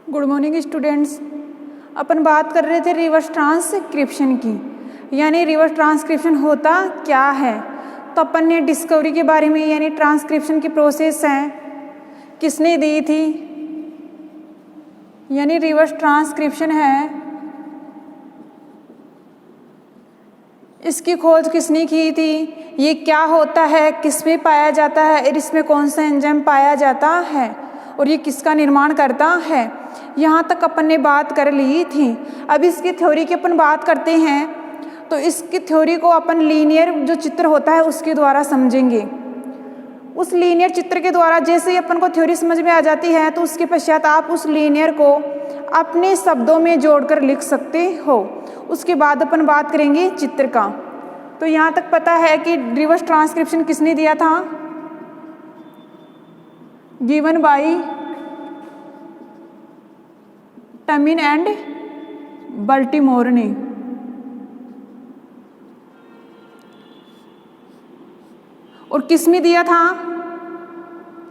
Good morning students. अपन बात कर रहे थे रिवर्स ट्रांसक्रिप्शन की, यानी रिवर्स ट्रांसक्रिप्शन होता क्या है। तो अपन ने डिस्कवरी के बारे में, यानी ट्रांसक्रिप्शन की प्रोसेस है किसने दी थी, यानी रिवर्स ट्रांसक्रिप्शन है, इसकी खोज किसने की थी, ये क्या होता है, किसमें पाया जाता है और इसमें कौन सा एंजाइम पाया जाता है और ये किसका निर्माण करता है। यहाँ तक अपन ने बात कर ली थी। अब इसकी थ्योरी की अपन बात करते हैं, तो इसकी थ्योरी को अपन लीनियर जो चित्र होता है उसके द्वारा समझेंगे। उस लीनियर चित्र के द्वारा जैसे ही अपन को थ्योरी समझ में आ जाती है, तो उसके पश्चात आप उस लीनियर को अपने शब्दों में जोड़कर लिख सकते हो। उसके बाद अपन बात करेंगे चित्र का। तो यहाँ तक पता है कि रिवर्स ट्रांसक्रिप्शन किसने दिया था, गिवन बाय टमिन एंड बल्टीमोर ने। और किसमें दिया था,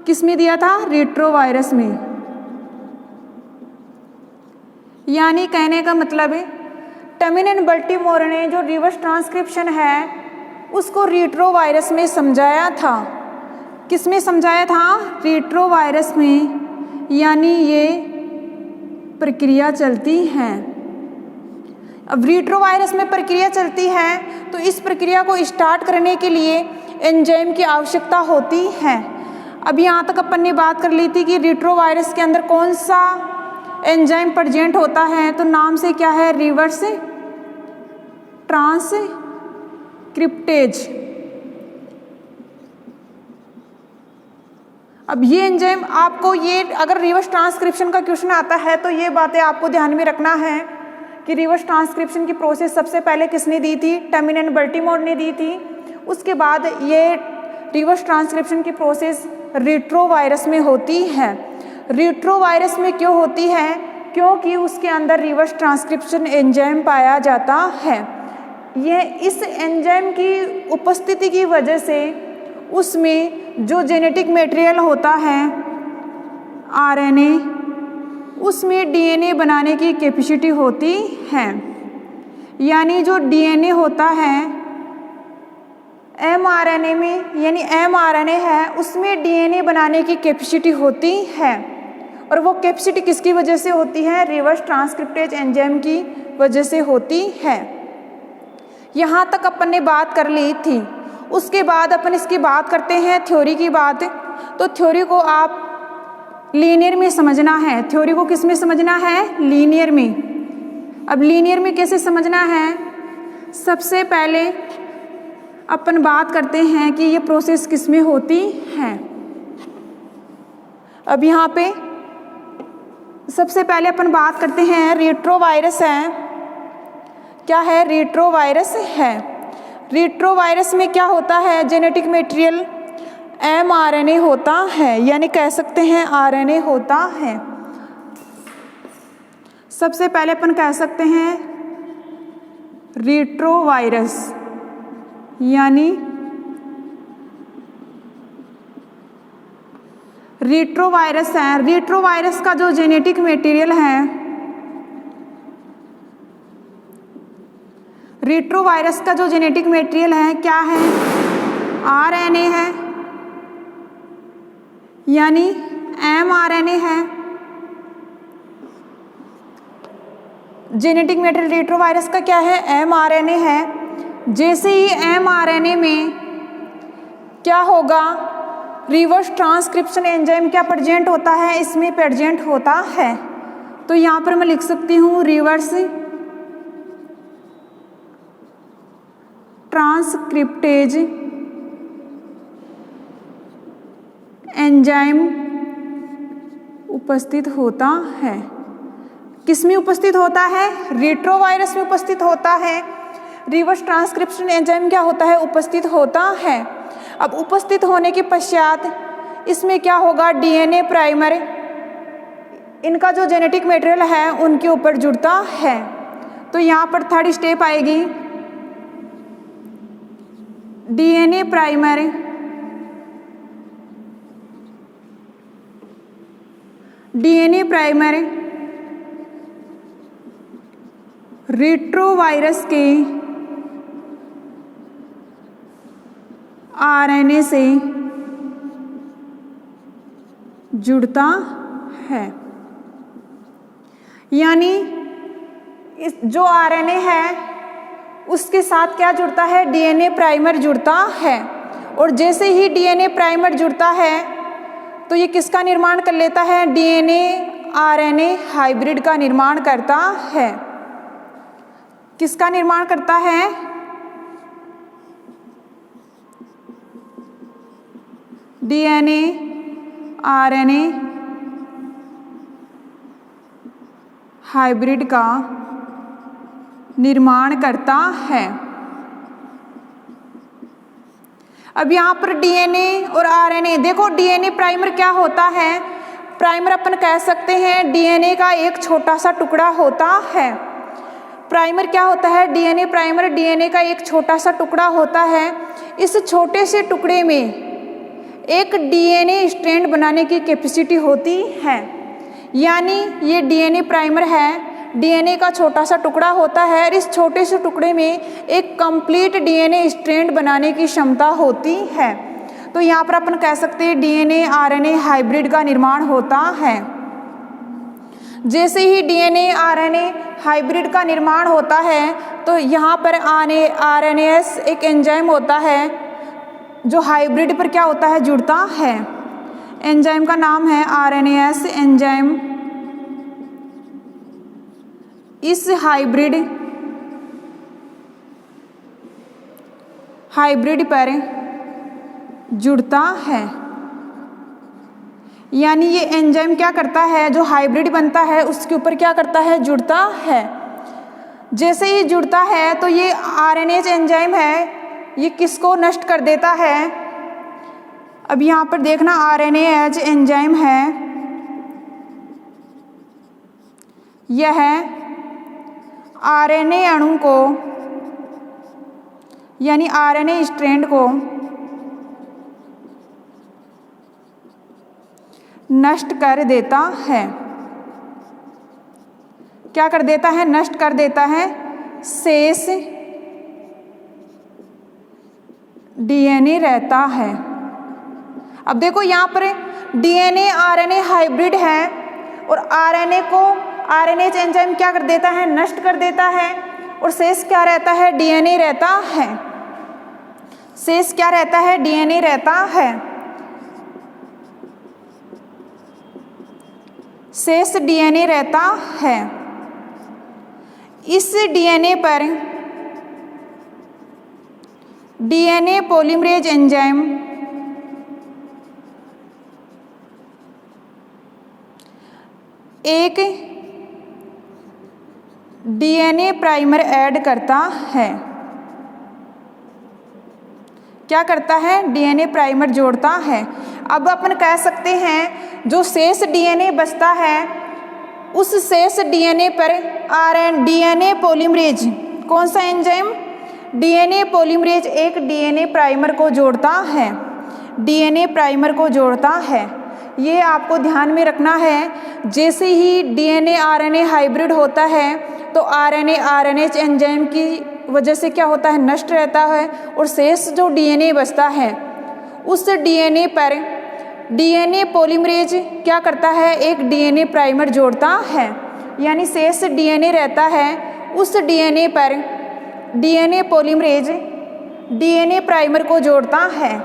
किसमें दिया था, रेट्रोवायरस में। यानी कहने का मतलब है टमिन एंड बल्टीमोर ने जो रिवर्स ट्रांसक्रिप्शन है उसको रेट्रोवायरस में समझाया था। किसमें समझाया था, रेट्रोवायरस में, यानी ये प्रक्रिया चलती है। अब रेट्रोवायरस में प्रक्रिया चलती है तो इस प्रक्रिया को स्टार्ट करने के लिए एंजाइम की आवश्यकता होती है। अब यहाँ तक अपन ने बात कर ली थी कि रेट्रोवायरस के अंदर कौन सा एंजाइम प्रेजेंट होता है, तो नाम से क्या है, रिवर्स ट्रांसक्रिप्टेज। अब ये एंजाइम आपको, ये अगर रिवर्स ट्रांसक्रिप्शन का क्वेश्चन आता है तो ये बातें आपको ध्यान में रखना है कि रिवर्स ट्रांसक्रिप्शन की प्रोसेस सबसे पहले किसने दी थी, टमिन एंड बल्टीमोर ने दी थी। उसके बाद ये रिवर्स ट्रांसक्रिप्शन की प्रोसेस रेट्रोवायरस में होती है। रेट्रोवायरस में क्यों होती है, क्योंकि उसके अंदर रिवर्स ट्रांसक्रिप्शन एंजाइम पाया जाता है। यह इस एंजाइम की उपस्थिति की वजह से उसमें जो जेनेटिक मटेरियल होता है आरएनए, उसमें डीएनए बनाने की कैपेसिटी होती है। यानी जो डीएनए होता है एमआरएनए में, यानी एमआरएनए है उसमें डीएनए बनाने की कैपेसिटी होती है। और वो कैपेसिटी किसकी वजह से होती है, रिवर्स ट्रांसक्रिप्टेज एंजाइम की वजह से होती है। यहाँ तक अपन ने बात कर ली थी। उसके बाद अपन इसकी बात करते हैं थ्योरी की बात। तो थ्योरी को आप लीनियर में समझना है। थ्योरी को किस में समझना है, लीनियर में। अब लीनियर में कैसे समझना है, सबसे पहले अपन बात करते हैं कि ये प्रोसेस किस में होती है। अब यहाँ पे सबसे पहले अपन बात करते हैं रेट्रोवायरस है। क्या है, रेट्रोवायरस है। रेट्रोवायरस में क्या होता है, जेनेटिक मटेरियल एमआरएनए होता है, यानी कह सकते हैं आरएनए होता है। सबसे पहले अपन कह सकते हैं रेट्रोवायरस, यानी रेट्रोवायरस है। रेट्रोवायरस का जो जेनेटिक मटेरियल है, रेट्रोवायरस का जो जेनेटिक मटेरियल है क्या है, आरएनए है, यानी एमआरएनए है। जेनेटिक मटेरियल रेट्रोवायरस का क्या है, एमआरएनए है। जैसे ही एमआरएनए में क्या होगा, रिवर्स ट्रांसक्रिप्शन एंजाइम क्या प्रेजेंट होता है, इसमें प्रेजेंट होता है। तो यहाँ पर मैं लिख सकती हूँ रिवर्स ट्रांसक्रिप्टेज एंजाइम उपस्थित होता है। किसमें उपस्थित होता है, रेट्रोवायरस में उपस्थित होता है। रिवर्स ट्रांसक्रिप्शन एंजाइम क्या होता है, उपस्थित होता है। अब उपस्थित होने के पश्चात इसमें क्या होगा, डीएनए प्राइमर, इनका जो जेनेटिक मटेरियल है उनके ऊपर जुड़ता है। तो यहाँ पर थर्ड स्टेप आएगी, DNA primer DNA primer retrovirus के आरएनए से जुड़ता है। यानी इस जो आरएनए है उसके साथ क्या जुड़ता है, डीएनए प्राइमर जुड़ता है। और जैसे ही डीएनए प्राइमर जुड़ता है तो ये किसका निर्माण कर लेता है, डीएनए आरएनए हाइब्रिड का निर्माण करता है। किसका निर्माण करता है, डीएनए आरएनए हाइब्रिड का निर्माण करता है। अब यहाँ पर डीएनए और आरएनए देखो, डीएनए प्राइमर क्या होता है, प्राइमर अपन कह सकते हैं डीएनए का एक छोटा सा टुकड़ा होता है। प्राइमर क्या होता है, डीएनए प्राइमर डीएनए का एक छोटा सा टुकड़ा होता है। इस छोटे से टुकड़े में एक डीएनए स्ट्रैंड बनाने की कैपेसिटी होती है। यानी ये डीएनए प्राइमर है, डीएनए का छोटा सा टुकड़ा होता है और इस छोटे से टुकड़े में एक कंप्लीट डीएनए स्ट्रैंड बनाने की क्षमता होती है। तो यहाँ पर अपन कह सकते हैं डीएनए आरएनए हाइब्रिड का निर्माण होता है। जैसे ही डीएनए आरएनए हाइब्रिड का निर्माण होता है तो यहाँ पर आरएनएस एक एंजाइम होता है जो हाइब्रिड पर क्या होता है, जुड़ता है। एंजाइम का नाम है आरएनएस एंजाइम। इस हाइब्रिड पर जुड़ता है। यानी ये एंजाइम क्या करता है, जो हाइब्रिड बनता है उसके ऊपर क्या करता है, जुड़ता है। जैसे ही जुड़ता है तो ये आरएनएस एंजाइम है, ये किसको नष्ट कर देता है। अब यहाँ पर देखना आरएनएस एंजाइम है, यह आरएनए अणु को यानी आरएनए स्ट्रैंड को नष्ट कर देता है। क्या कर देता है, नष्ट कर देता है। शेष डीएनए रहता है। अब देखो यहाँ पर डीएनए आरएनए हाइब्रिड है और आरएनएस एंजाइम क्या कर देता है, नष्ट कर देता है और शेष क्या रहता है, डीएनए रहता है। शेष क्या रहता है, डीएनए रहता है। शेष डीएनए रहता है। इस डीएनए पर डीएनए पॉलीमरेज एंजाइम एक डीएनए प्राइमर ऐड करता है। क्या करता है, डीएनए प्राइमर जोड़ता है। अब अपन कह सकते हैं जो शेष डीएनए बचता है उस शेष डीएनए पर डीएनए पॉलीमरेज, कौन सा एंजाइम, डीएनए पॉलीमरेज एक डीएनए प्राइमर को जोड़ता है। डीएनए प्राइमर को जोड़ता है। ये आपको ध्यान में रखना है। जैसे ही डीएनए आरएनए हाइब्रिड होता है तो आरएनए आरएनएस एंजाइम की वजह से क्या होता है, नष्ट रहता है और शेष जो डीएनए बचता है उस डीएनए पर डीएनए पॉलीमरेज क्या करता है, एक डीएनए प्राइमर जोड़ता है। यानी शेष डीएनए रहता है, उस डीएनए पर डीएनए पॉलीमरेज डीएनए प्राइमर को जोड़ता है।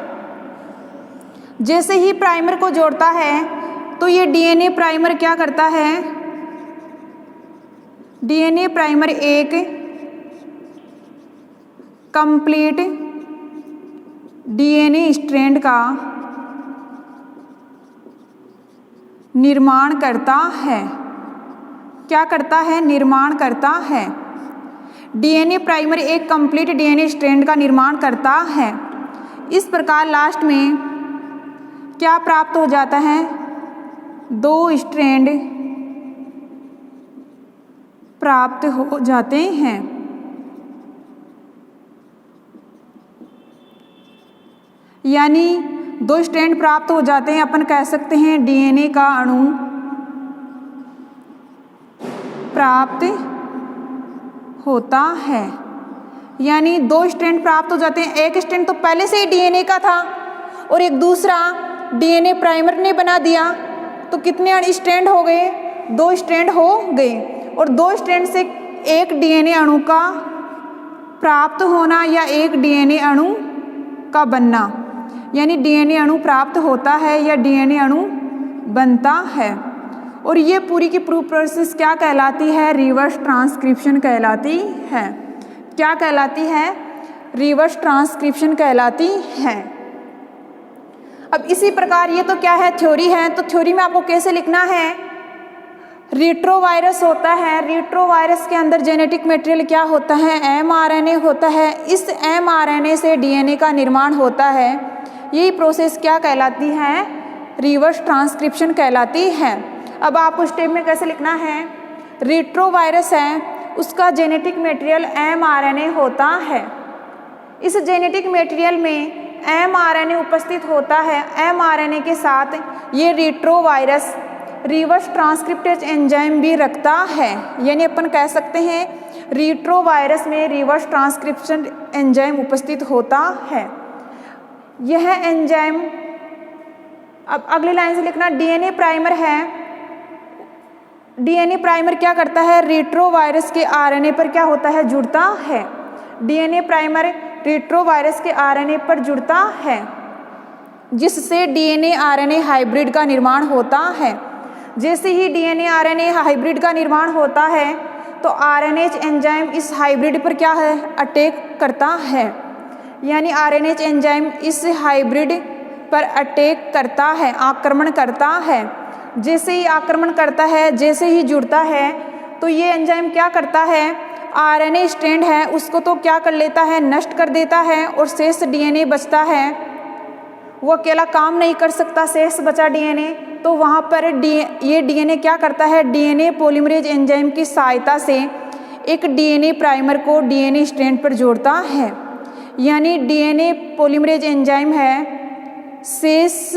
जैसे ही प्राइमर को जोड़ता है तो ये डीएनए प्राइमर क्या करता है, डीएनए प्राइमर एक कंप्लीट डीएनए स्ट्रैंड का निर्माण करता है। क्या करता है, निर्माण करता है। डीएनए प्राइमर एक कंप्लीट डीएनए स्ट्रैंड का निर्माण करता है। इस प्रकार लास्ट में क्या प्राप्त हो जाता है, दो स्ट्रैंड प्राप्त हो जाते हैं। यानी दो स्ट्रैंड प्राप्त हो जाते हैं। अपन कह सकते हैं डीएनए का अणु प्राप्त होता है। यानी 2 स्ट्रैंड प्राप्त हो जाते हैं। एक स्ट्रैंड तो पहले से ही डीएनए का था और एक दूसरा डीएनए प्राइमर ने बना दिया, तो कितने स्ट्रैंड हो गए? 2 स्ट्रैंड हो गए। और 2 स्ट्रैंड से एक डीएनए अणु का प्राप्त होना या एक डीएनए अणु का बनना, यानी डीएनए अणु प्राप्त होता है या डीएनए अणु बनता है। और ये पूरी की पूरी प्रोसेस क्या कहलाती है? रिवर्स ट्रांसक्रिप्शन कहलाती है। क्या कहलाती है? रिवर्स ट्रांसक्रिप्शन कहलाती है। अब इसी प्रकार ये तो क्या है? थ्योरी है। तो थ्योरी में आपको कैसे लिखना है? रेट्रोवायरस होता है। रेट्रोवायरस के अंदर जेनेटिक मटेरियल क्या होता है? mRNA होता है। इस mRNA से डीएनए का निर्माण होता है। यही प्रोसेस क्या कहलाती है? रिवर्स ट्रांसक्रिप्शन कहलाती है। अब आपको स्टेप में कैसे लिखना है? रेट्रोवायरस है, उसका जेनेटिक मटेरियल mRNA होता है। इस जेनेटिक मटेरियल में mRNA उपस्थित होता है। mRNA के साथ ये रेट्रोवायरस रिवर्स ट्रांसक्रिप्टेज एंजाइम भी रखता है। यानी अपन कह सकते हैं रेट्रोवायरस में रिवर्स ट्रांसक्रिप्शन एंजाइम उपस्थित होता है। यह एंजाइम, अब अगली लाइन से लिखना, डीएनए प्राइमर है। डीएनए प्राइमर क्या करता है? रेट्रोवायरस के आरएनए पर क्या होता है? जुड़ता है। डीएनए प्राइमर रेट्रोवायरस के आरएनए पर जुड़ता है, जिससे डीएनए आरएनए हाइब्रिड का निर्माण होता है। जैसे ही डीएनए आरएनए हाइब्रिड का निर्माण होता है तो आरएनएच एंजाइम इस हाइब्रिड पर क्या है? अटैक करता है। यानी आरएनएच एंजाइम इस हाइब्रिड पर अटैक करता है, आक्रमण करता है। जैसे ही आक्रमण करता है, जैसे ही जुड़ता है, तो ये एंजाइम क्या करता है? आरएनए स्ट्रैंड है उसको तो क्या कर लेता है? नष्ट कर देता है। और शेष डीएनए बचता है, वो अकेला काम नहीं कर सकता। शेष बचा डीएनए, तो वहाँ पर ये डीएनए क्या करता है? डीएनए पॉलीमरेज एंजाइम की सहायता से एक डीएनए प्राइमर को डीएनए स्ट्रैंड पर जोड़ता है। यानी डीएनए पॉलीमरेज एंजाइम है, शेष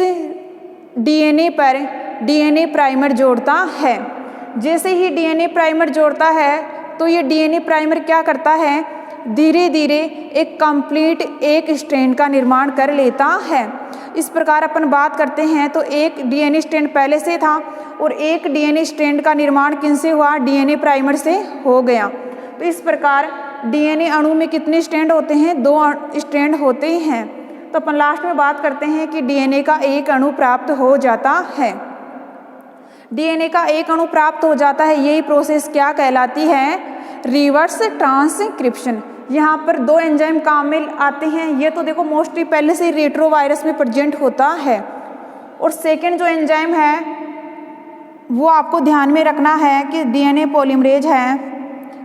डीएनए पर डीएनए प्राइमर जोड़ता है। जैसे ही डीएनए प्राइमर जोड़ता है तो ये डीएनए प्राइमर क्या करता है? धीरे धीरे एक कंप्लीट एक स्ट्रैंड का निर्माण कर लेता है। इस प्रकार अपन बात करते हैं तो एक डीएनए स्ट्रैंड पहले से था और एक डीएनए स्ट्रैंड का निर्माण किनसे हुआ? डीएनए प्राइमर से हो गया। तो इस प्रकार डीएनए अणु में कितने स्ट्रैंड होते हैं? 2 स्ट्रैंड होते हैं। तो अपन लास्ट में बात करते हैं कि डीएनए का एक अणु प्राप्त हो जाता है। डीएनए का एक अणु प्राप्त हो जाता है। यही प्रोसेस क्या कहलाती है? Reverse transcription. यहाँ पर 2 एंजाइम काम में आते हैं। ये तो देखो मोस्टली पहले से रेट्रोवायरस में प्रेजेंट होता है। और सेकेंड जो एंजाइम है वो आपको ध्यान में रखना है कि डीएनए पॉलीमरेज है,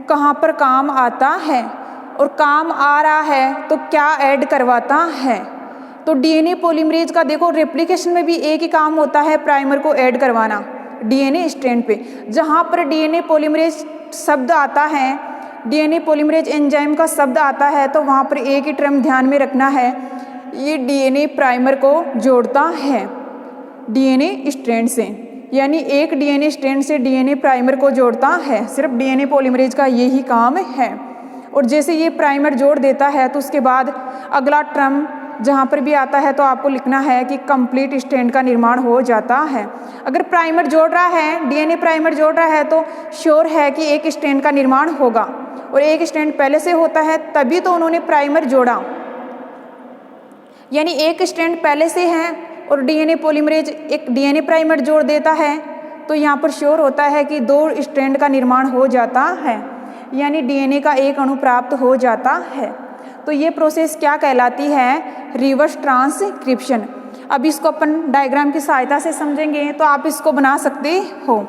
कहाँ पर काम आता है और काम आ रहा है तो क्या ऐड करवाता है। तो डीएनए पॉलीमरेज का देखो रेप्लिकेशन में भी एक ही काम होता है, प्राइमर को ऐड करवाना डीएनए स्ट्रैंड पे। जहाँ पर डीएनए पॉलीमरेज शब्द आता है, डीएनए पॉलीमरेज एंजाइम का शब्द आता है, तो वहाँ पर एक ही टर्म ध्यान में रखना है, ये डीएनए प्राइमर को जोड़ता है डीएनए स्ट्रैंड से। यानी एक डीएनए स्ट्रैंड से डीएनए प्राइमर को जोड़ता है। सिर्फ डीएनए पॉलीमरेज का यही काम है। और जैसे ये प्राइमर जोड़ देता है तो उसके बाद अगला टर्म जहाँ पर भी आता है तो आपको लिखना है कि कंप्लीट स्ट्रैंड का निर्माण हो जाता है। अगर प्राइमर जोड़ रहा है, डीएनए प्राइमर जोड़ रहा है तो श्योर है कि एक स्ट्रैंड का निर्माण होगा। और एक स्ट्रैंड पहले से होता है तभी तो उन्होंने प्राइमर जोड़ा। यानी एक स्ट्रैंड पहले से है और डीएनए पॉलीमरेज एक डीएनए प्राइमर जोड़ देता है तो यहाँ पर श्योर होता है कि 2 स्ट्रैंड का निर्माण हो जाता है। यानी डीएनए का एक अणु प्राप्त हो जाता है। तो ये प्रोसेस क्या कहलाती है? Reverse transcription. अब इसको अपन डायग्राम की सहायता से समझेंगे तो आप इसको बना सकते हो।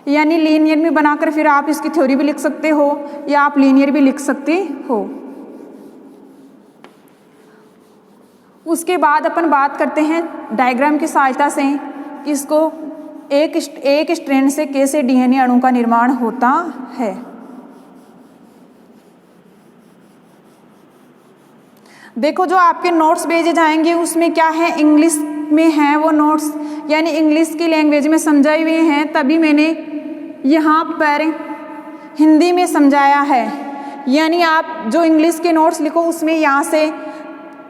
यानी लीनियर में बनाकर फिर आप इसकी थ्योरी भी लिख सकते हो या आप लीनियर भी लिख सकते हो। उसके बाद अपन बात करते हैं डायग्राम की सहायता से कि इसको एक स्ट्रैंड से कैसे डीएनए अणु का निर्माण होता है। देखो जो आपके नोट्स भेजे जाएंगे उसमें क्या है, इंग्लिश में है वो नोट्स, यानी इंग्लिश की लैंग्वेज में समझाए हुए हैं। तभी मैंने यहाँ पर हिंदी में समझाया है। यानी आप जो इंग्लिश के नोट्स लिखो उसमें यहाँ से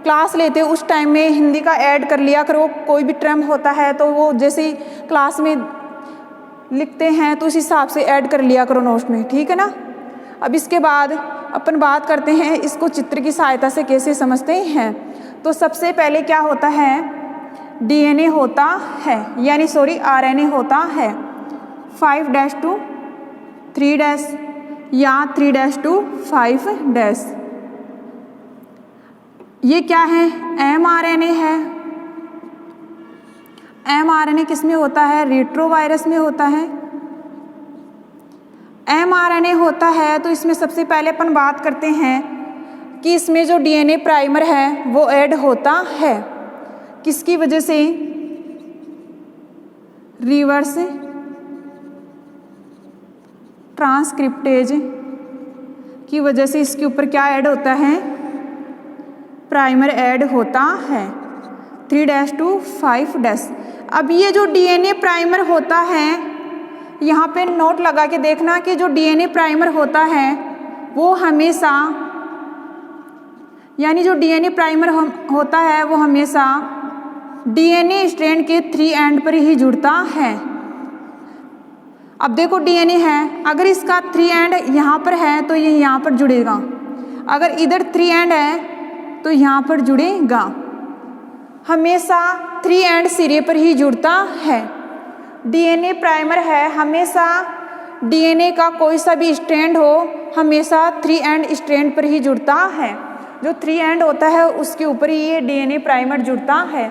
क्लास लेते हो उस टाइम में हिंदी का ऐड कर लिया करो। कोई भी टर्म होता है तो वो जैसे ही क्लास में लिखते हैं तो उस हिसाब से ऐड कर लिया करो नोट्स में, ठीक है ना। अब इसके बाद अपन बात करते हैं इसको चित्र की सहायता से कैसे समझते हैं। तो सबसे पहले क्या होता है, डीएनए होता है, यानी सॉरी आरएनए होता है 5' to 3' या 3' to 5'। ये क्या है, mRNA है। mRNA किस में होता है, रेट्रोवायरस में होता है। mRNA होता है तो इसमें सबसे पहले अपन बात करते हैं कि इसमें जो डीएनए प्राइमर है वो ऐड होता है किसकी वजह से, रिवर्स ट्रांसक्रिप्टेज की वजह से इसके ऊपर क्या ऐड होता है, प्राइमर ऐड होता है 3' to 5'। अब ये जो डीएनए प्राइमर होता है, यहाँ पे नोट लगा के देखना कि जो डीएनए प्राइमर होता है वो हमेशा, यानी जो डीएनए प्राइमर होता है वो हमेशा डीएनए स्ट्रैंड के 3 एंड पर ही जुड़ता है। अब देखो डीएनए है, अगर इसका 3 एंड यहाँ पर है तो ये यहाँ पर जुड़ेगा, अगर इधर 3 एंड है तो यहाँ पर जुड़ेगा। हमेशा 3 एंड सिरे पर ही जुड़ता है। डीएनए प्राइमर है, हमेशा डीएनए का कोई सा भी स्ट्रैंड हो हमेशा 3 एंड स्ट्रैंड पर ही जुड़ता है। जो 3 एंड होता है उसके ऊपर ही ये डीएनए प्राइमर जुड़ता है।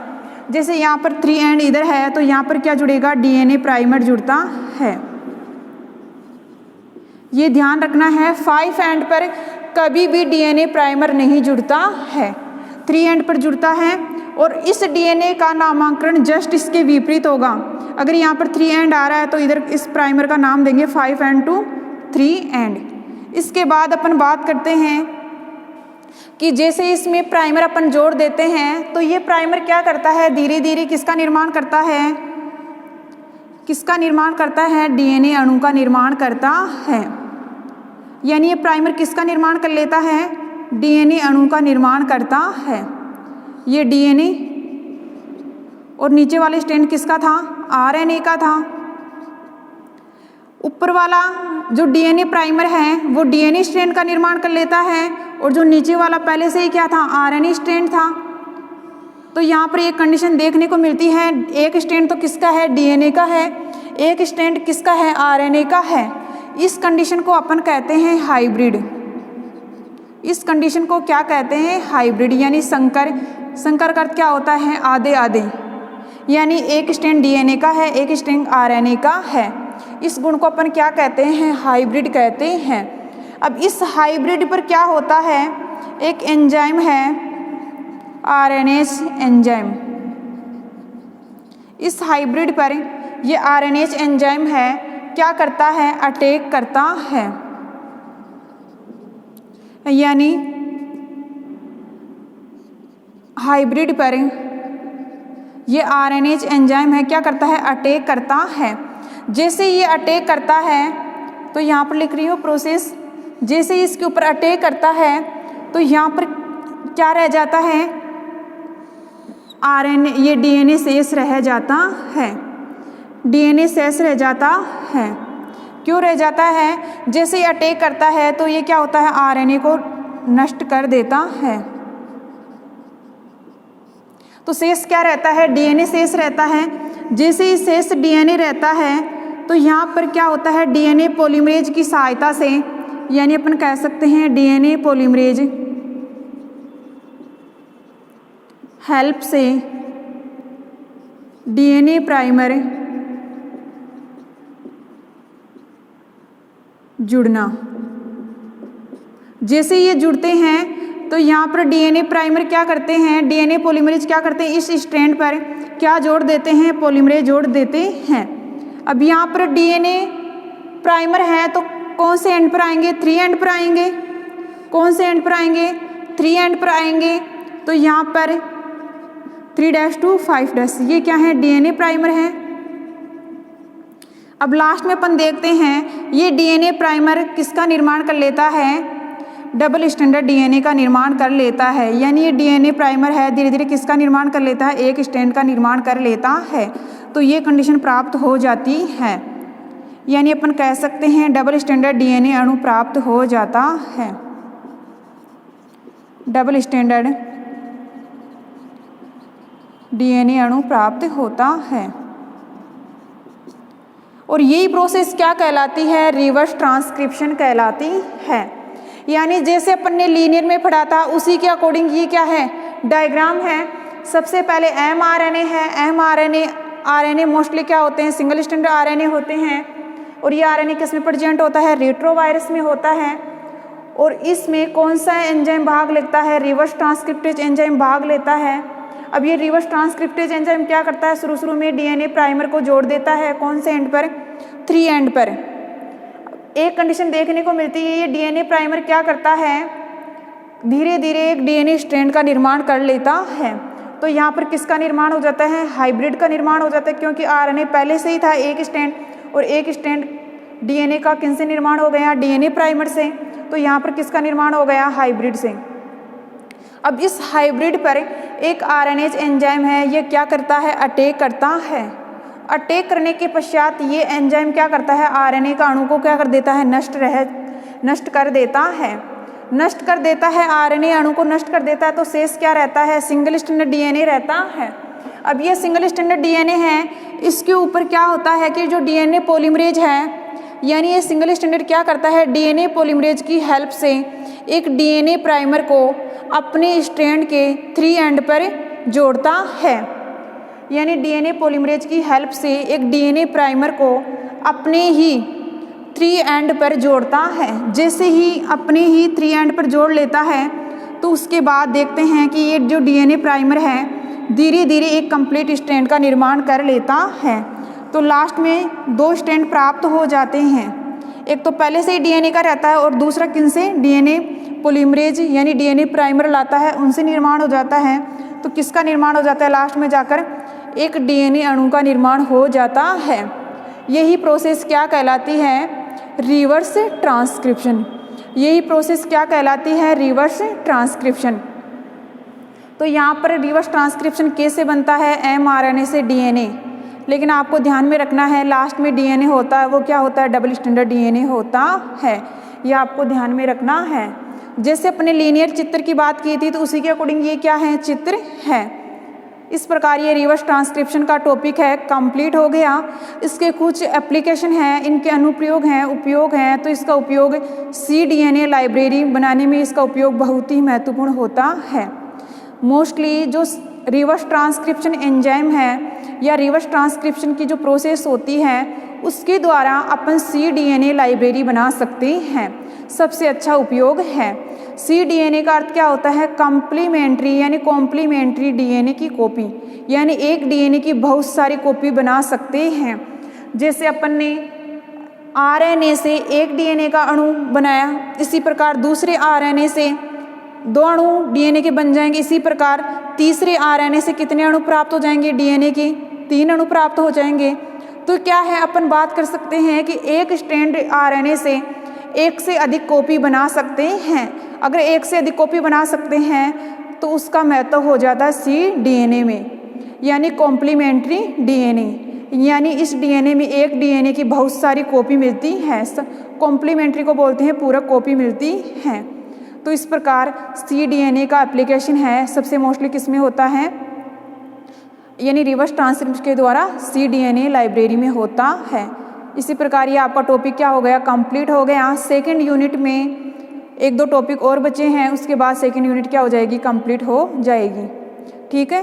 जैसे यहाँ पर 3 एंड इधर है तो यहाँ पर क्या जुड़ेगा, डीएनए प्राइमर जुड़ता है। ये ध्यान रखना है 5 एंड पर कभी भी डीएनए प्राइमर नहीं जुड़ता है, 3 एंड पर जुड़ता है। और इस डीएनए का नामकरण जस्ट इसके विपरीत होगा। अगर यहाँ पर 3 एंड आ रहा है तो इधर इस प्राइमर का नाम देंगे 5 एंड to 3 एंड। इसके बाद अपन बात करते हैं कि जैसे इसमें प्राइमर अपन जोड़ देते हैं तो ये प्राइमर क्या करता है, धीरे धीरे किसका निर्माण करता है, किसका निर्माण करता है, डीएनए अणु का निर्माण करता है। यानी ये प्राइमर किसका निर्माण कर लेता है, डीएनए अणु का निर्माण करता है। ये डीएनए और नीचे वाले स्ट्रैंड किसका था, आरएनए का था। ऊपर वाला जो डीएनए प्राइमर है वो डीएनए स्ट्रैंड का निर्माण कर लेता है और जो नीचे वाला पहले से ही क्या था, आरएनए स्ट्रैंड था। तो यहाँ पर एक कंडीशन देखने को मिलती है, एक स्ट्रैंड तो किसका है, डीएनए का है, एक स्ट्रैंड किसका है, आरएनए का है। इस कंडीशन को अपन कहते हैं हाइब्रिड। इस कंडीशन को क्या कहते हैं, हाइब्रिड, यानी संकर। संकर का अर्थ क्या होता है, आधे आधे, यानी एक स्ट्रैंड डीएनए का है, एक स्ट्रैंड आरएनए का है। इस गुण को अपन क्या कहते हैं, हाइब्रिड कहते हैं। अब इस हाइब्रिड पर क्या होता है, एक एंजाइम है आरएनएज एंजाइम। इस हाइब्रिड पर ये आरएनएज एंजाइम है क्या करता है, अटैक करता है। यानी हाइब्रिड पर ये आरएनएज एंजाइम है क्या करता है, अटैक करता है। जैसे ये अटैक करता है तो यहाँ पर लिख रही हूँ प्रोसेस, जैसे ही इसके ऊपर अटैक करता है तो यहाँ पर क्या रह जाता है, आरएनए, ये डीएनए शेष रह जाता है। डीएनए शेष रह जाता है। क्यों रह जाता है, जैसे ही अटैक करता है तो ये क्या होता है, आरएनए को नष्ट कर देता है। तो शेष क्या रहता है, डीएनए शेष रहता है। जैसे ही शेष डीएनए रहता है तो यहाँ पर क्या होता है, डीएनए पॉलीमरेज की सहायता से, यानी अपन कह सकते हैं डीएनए पॉलीमरेज हेल्प से डीएनए प्राइमर जुड़ना। जैसे ये जुड़ते हैं तो यहाँ पर डीएनए प्राइमर क्या करते हैं, डीएनए पॉलीमरेज क्या करते हैं, इस स्ट्रैंड पर क्या जोड़ देते हैं, पॉलीमरेज जोड़ देते हैं। अब यहाँ पर डीएनए प्राइमर है तो कौन से एंड पर आएंगे, 3 एंड पर आएंगे। कौन से एंड पर आएंगे, 3 एंड पर आएंगे। तो यहाँ पर 3' to 5', ये क्या है, डीएनए प्राइमर है। अब लास्ट में अपन देखते हैं ये डीएनए प्राइमर किसका निर्माण कर लेता है, डबल स्टैंडर्ड डीएनए का निर्माण कर लेता है। यानी ये डीएनए प्राइमर है धीरे धीरे किसका निर्माण कर लेता है, एक स्ट्रैंड का निर्माण कर लेता है। तो ये कंडीशन प्राप्त हो जाती है, यानी अपन कह सकते हैं डबल स्टैंडर्ड डीएनए अणु प्राप्त हो जाता है। डबल स्टैंडर्ड डीएनए अणु प्राप्त होता है। और यही प्रोसेस क्या कहलाती है, रिवर्स ट्रांसक्रिप्शन कहलाती है। यानी जैसे अपन ने लीनियर में पढ़ा था उसी के अकॉर्डिंग ये क्या है, डायग्राम है। सबसे पहले mRNA है। आरएनए मोस्टली क्या होते हैं, सिंगल स्टैंडर्ड आरएनए होते हैं। और ये आरएनए किस में प्रेजेंट होता है, रेट्रोवायरस में होता है। और इसमें कौन सा एंजाइम भाग लेता है, रिवर्स ट्रांसक्रिप्टेज एंजाइम भाग लेता है। अब ये रिवर्स ट्रांसक्रिप्टेज एंजाइम क्या करता है, शुरू में डीएनए प्राइमर को जोड़ देता है, कौन से एंड पर, 3 एंड पर। एक कंडीशन देखने को मिलती है, ये डीएनए प्राइमर क्या करता है, धीरे धीरे एक डीएनए स्ट्रैंड का निर्माण कर लेता है। तो यहाँ पर किसका निर्माण हो जाता है, हाइब्रिड का निर्माण हो जाता है, क्योंकि आरएनए पहले से ही था एक स्ट्रैंड, और एक स्ट्रैंड डीएनए का किन से निर्माण हो गया, डीएनए प्राइमर से। तो यहाँ पर किसका निर्माण हो गया, हाइब्रिड से। अब इस हाइब्रिड पर एक आरएनएज एंजाइम है, ये क्या करता है, अटैक करता है। अटैक करने के पश्चात ये एंजाइम क्या करता है, आरएनए का अणु को क्या कर देता है, नष्ट कर देता है। आरएनए अणु को नष्ट कर देता है। तो शेष क्या रहता है, सिंगल स्टैंडर्ड डीएनए रहता है। अब ये सिंगल स्टैंडर्ड डीएनए है, इसके ऊपर क्या होता है कि जो डीएनए पॉलीमरेज है, यानी ये सिंगल स्टैंडर्ड क्या करता है, डीएनए पॉलीमरेज की हेल्प से एक डीएनए प्राइमर को अपने स्ट्रैंड के 3 एंड पर जोड़ता है। यानी डीएनए पॉलीमरेज की हेल्प से एक डीएनए प्राइमर को अपने ही 3 एंड पर जोड़ता है। जैसे ही अपने ही 3 एंड पर जोड़ लेता है तो उसके बाद देखते हैं कि ये जो डीएनए प्राइमर है धीरे धीरे एक कंप्लीट स्ट्रैंड का निर्माण कर लेता है। तो लास्ट में 2 स्ट्रैंड प्राप्त हो जाते हैं। एक तो पहले से ही डीएनए का रहता है और दूसरा किन से, डीएनए पॉलीमरेज यानी डीएनए प्राइमर लाता है, उनसे निर्माण हो जाता है। तो किसका निर्माण हो जाता है, लास्ट में जाकर एक डीएनए अणु का निर्माण हो जाता है। यही प्रोसेस क्या कहलाती है, रिवर्स ट्रांसक्रिप्शन। यही प्रोसेस क्या कहलाती है, रिवर्स ट्रांसक्रिप्शन। तो यहाँ पर रिवर्स ट्रांसक्रिप्शन कैसे बनता है, mRNA से डीएनए। लेकिन आपको ध्यान में रखना है लास्ट में डीएनए होता है वो क्या होता है, डबल स्टैंडर्ड डीएनए होता है। यह आपको ध्यान में रखना है। जैसे अपने लीनियर चित्र की बात की थी तो उसी के अकॉर्डिंग ये क्या है, चित्र है। इस प्रकार ये रिवर्स ट्रांसक्रिप्शन का टॉपिक है, कंप्लीट हो गया। इसके कुछ एप्लीकेशन हैं, इनके अनुप्रयोग हैं, उपयोग हैं। तो इसका उपयोग cDNA लाइब्रेरी बनाने में इसका उपयोग बहुत ही महत्वपूर्ण होता है। मोस्टली जो रिवर्स ट्रांसक्रिप्शन एंजाइम है या रिवर्स ट्रांसक्रिप्शन की जो प्रोसेस होती है उसके द्वारा अपन cDNA लाइब्रेरी बना सकते हैं, सबसे अच्छा उपयोग है। cDNA का अर्थ क्या होता है, कम्प्लीमेंट्री यानी कॉम्प्लीमेंट्री डीएनए की कॉपी, यानी एक डीएनए की बहुत सारी कॉपी बना सकते हैं। जैसे अपन ने आरएनए से एक डीएनए का अणु बनाया, इसी प्रकार दूसरे आरएनए से 2 अणु डीएनए के बन जाएंगे। इसी प्रकार तीसरे आरएनए से कितने अणु प्राप्त हो जाएंगे, डीएनए के 3 अणु प्राप्त हो जाएंगे। तो क्या है, अपन बात कर सकते हैं कि एक स्ट्रैंड आरएनए से एक से अधिक कॉपी बना सकते हैं। अगर एक से अधिक कॉपी बना सकते हैं तो उसका महत्व हो जाता है cDNA में, यानी कॉम्प्लीमेंट्री डीएनए। यानी इस डीएनए में एक डीएनए की बहुत सारी कॉपी मिलती है, कॉम्प्लीमेंट्री को बोलते हैं, पूरक कॉपी मिलती है। तो इस प्रकार cDNA का एप्लीकेशन है, सबसे मोस्टली किस में होता है, यानी रिवर्स ट्रांसक्रिप्शन के द्वारा cDNA लाइब्रेरी में होता है। इसी प्रकार ये आपका टॉपिक क्या हो गया, कंप्लीट हो गया। सेकंड यूनिट में 1-2 टॉपिक और बचे हैं, उसके बाद सेकंड यूनिट क्या हो जाएगी, कंप्लीट हो जाएगी। ठीक है।